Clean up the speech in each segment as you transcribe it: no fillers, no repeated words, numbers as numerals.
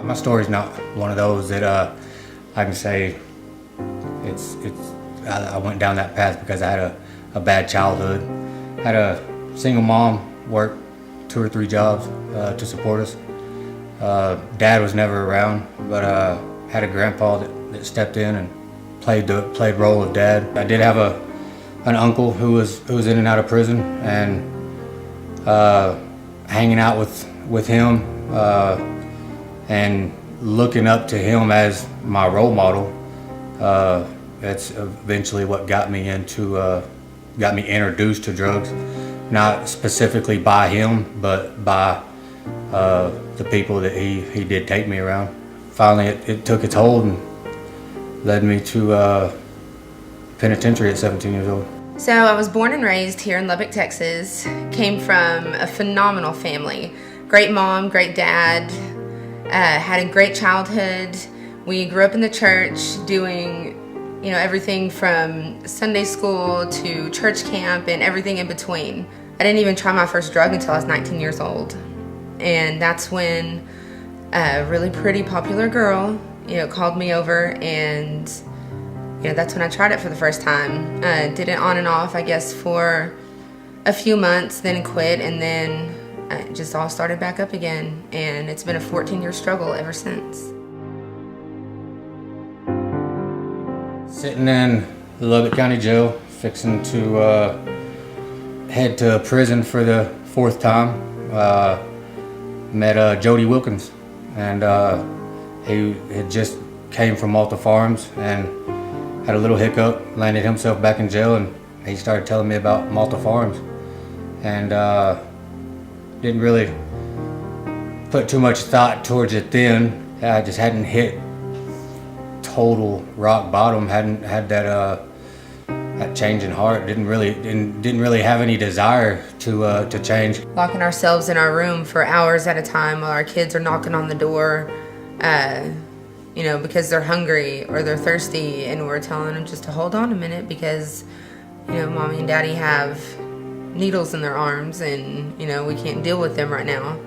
My story's not one of those that I can say I went down that path because I had a bad childhood. Had a single mom, worked 2 or 3 jobs to support us. Dad was never around, but had a grandpa that stepped in and played role of dad. I did have an uncle who was in and out of prison, and hanging out with him and looking up to him as my role model. That's eventually what got me introduced to drugs, not specifically by him, but by the people that he did take me around. Finally, it took its hold and led me to penitentiary at 17 years old. So I was born and raised here in Lubbock, Texas. Came from a phenomenal family. Great mom, great dad, had a great childhood. We grew up in the church doing everything from Sunday school to church camp and everything in between. I didn't even try my first drug until I was 19 years old. And that's when a really pretty popular girl, called me over, and that's when I tried it for the first time. Did it on and off, I guess, for a few months, then quit, and then it just all started back up again. And it's been a 14-year struggle ever since. Sitting in the Lubbock County Jail, fixing to head to prison for the 4th time. Met Jody Wilkins, and he had just came from Malta Farms and had a little hiccup, landed himself back in jail, and he started telling me about Malta Farms, and didn't really put too much thought towards it then. I just hadn't hit total rock bottom, hadn't had that change in heart, didn't really have any desire to change. Locking ourselves in our room for hours at a time while our kids are knocking on the door, because they're hungry or they're thirsty, and we're telling them just to hold on a minute because, mommy and daddy have needles in their arms, and we can't deal with them right now.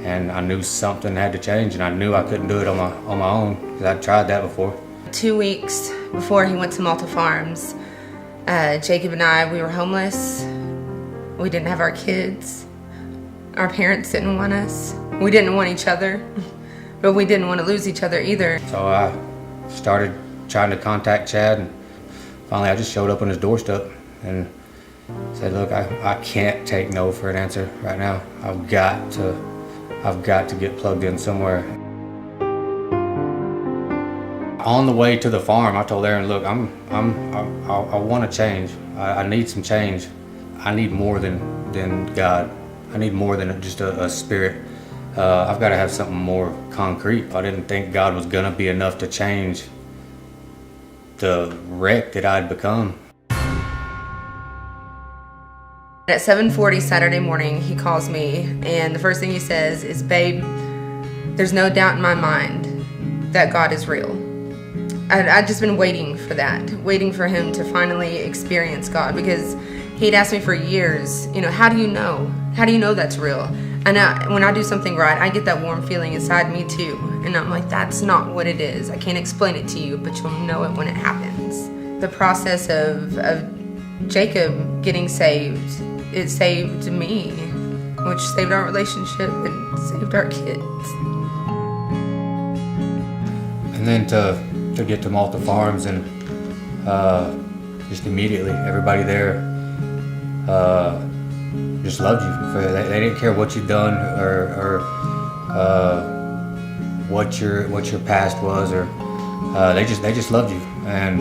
And I knew something had to change, and I knew I couldn't do it on my own because I'd tried that before. 2 weeks before he went to Malta Farms, Jacob and I, we were homeless. We didn't have our kids. Our parents didn't want us. We didn't want each other, but we didn't want to lose each other either. So I started trying to contact Chad, and finally I just showed up on his doorstep and said, look, I can't take no for an answer right now. I've got to get plugged in somewhere. On the way to the farm, I told Aaron, look, I want to change. I need some change. I need more than God. I need more than just a spirit. I've got to have something more concrete. I didn't think God was gonna be enough to change the wreck that I'd become. At 7:40 Saturday morning, he calls me, and the first thing he says is, babe, there's no doubt in my mind that God is real. I'd just been waiting for that, waiting for him to finally experience God, because he'd asked me for years, how do you know? How do you know that's real? And when I do something right, I get that warm feeling inside me too. And I'm like, that's not what it is. I can't explain it to you, but you'll know it when it happens. The process of Jacob getting saved, it saved me, which saved our relationship and saved our kids. And then to get to Malta Farms, and just immediately everybody there just loved you. They didn't care what you'd done or what your past was, or they just loved you and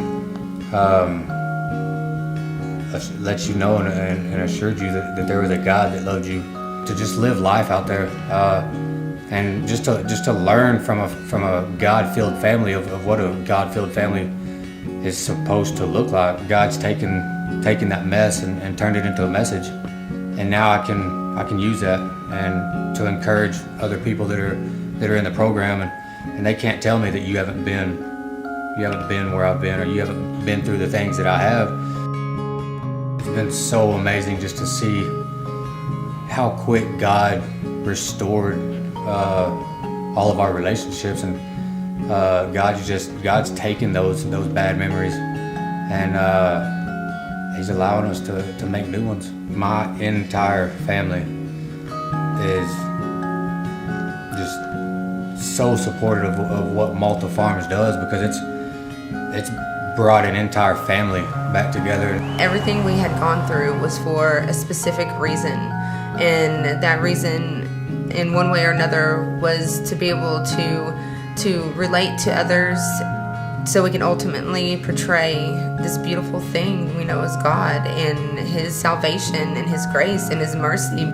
let you know and assured you that there was a God that loved you. To just live life out there. And just to learn from a God-filled family of what a God-filled family is supposed to look like. God's taken that mess and turned it into a message, and now I can use that and to encourage other people that are in the program, and they can't tell me that you haven't been where I've been, or you haven't been through the things that I have. It's been so amazing just to see how quick God restored all of our relationships, and God's taking those bad memories, and He's allowing us to make new ones. My entire family is just so supportive of what Malta Farms does, because it's brought an entire family back together. Everything we had gone through was for a specific reason, and that reason, in one way or another, was to be able to relate to others, so we can ultimately portray this beautiful thing we know as God and His salvation and His grace and His mercy.